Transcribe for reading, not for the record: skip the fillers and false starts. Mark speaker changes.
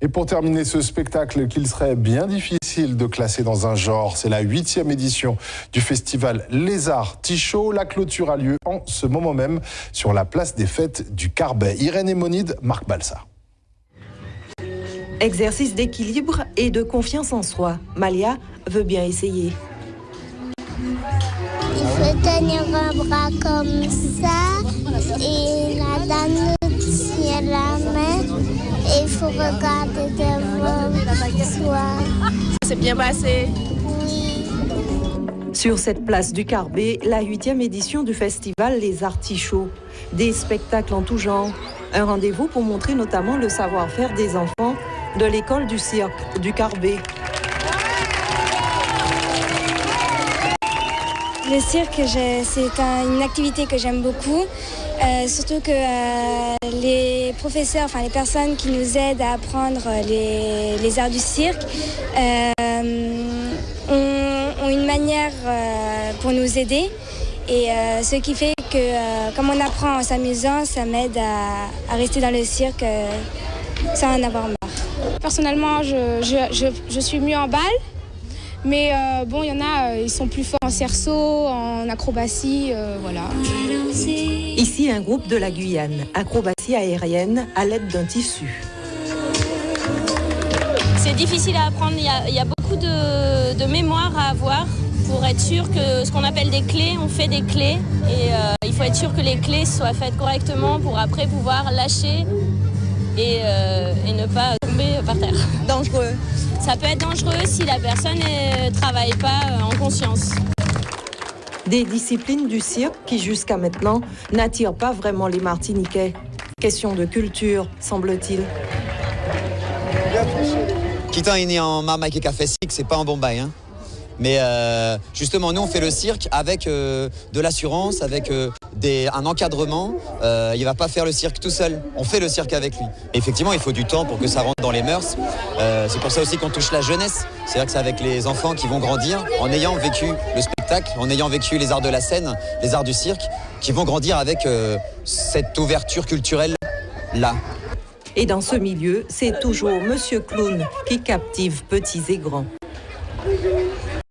Speaker 1: Et pour terminer ce spectacle qu'il serait bien difficile de classer dans un genre, c'est la 8e édition du festival Les Arts-Tichot. La clôture a lieu en ce moment même sur la place des fêtes du Carbet. Irène Emonide, Marc Balsa.
Speaker 2: Exercice d'équilibre et de confiance en soi. Malia veut bien essayer.
Speaker 3: Il faut tenir un bras comme ça et la dame tient la main et il faut regarder devant soi.
Speaker 4: C'est bien passé.
Speaker 3: Oui.
Speaker 2: Sur cette place du Carbet, la 8e édition du festival Les Arts-Tichot. Des spectacles en tout genre. Un rendez-vous pour montrer notamment le savoir-faire des enfants de l'école du cirque du Carbet.
Speaker 5: Le cirque, c'est une activité que j'aime beaucoup, surtout que les professeurs, enfin les personnes qui nous aident à apprendre les arts du cirque ont une manière pour nous aider. Et ce qui fait que, comme on apprend en s'amusant, ça m'aide à rester dans le cirque sans en avoir marre.
Speaker 6: Personnellement, je suis mieux en balle. Mais bon, il y en a, ils sont plus forts en cerceau, en acrobatie, voilà.
Speaker 2: Ici, un groupe de la Guyane, acrobatie aérienne à l'aide d'un tissu.
Speaker 7: C'est difficile à apprendre, il y a beaucoup de mémoire à avoir pour être sûr que ce qu'on appelle des clés, on fait des clés. Et il faut être sûr que les clés soient faites correctement pour après pouvoir lâcher et ne pas tomber par terre.
Speaker 2: Dangereux.
Speaker 7: Ça peut être dangereux si la personne ne travaille pas en conscience.
Speaker 2: Des disciplines du cirque qui, jusqu'à maintenant, n'attirent pas vraiment les Martiniquais. Question de culture, semble-t-il.
Speaker 8: Quitin est né en Marmaille et Café Cirque, c'est pas un bon bail, hein. Mais justement, nous, on fait le cirque avec de l'assurance, avec un encadrement. Il ne va pas faire le cirque tout seul. On fait le cirque avec lui. Et effectivement, il faut du temps pour que ça rentre dans les mœurs. C'est pour ça aussi qu'on touche la jeunesse. C'est-à-dire que c'est avec les enfants qui vont grandir en ayant vécu le spectacle, en ayant vécu les arts de la scène, les arts du cirque, qui vont grandir avec cette ouverture culturelle-là.
Speaker 2: Et dans ce milieu, c'est toujours Monsieur Clown qui captive petits et grands.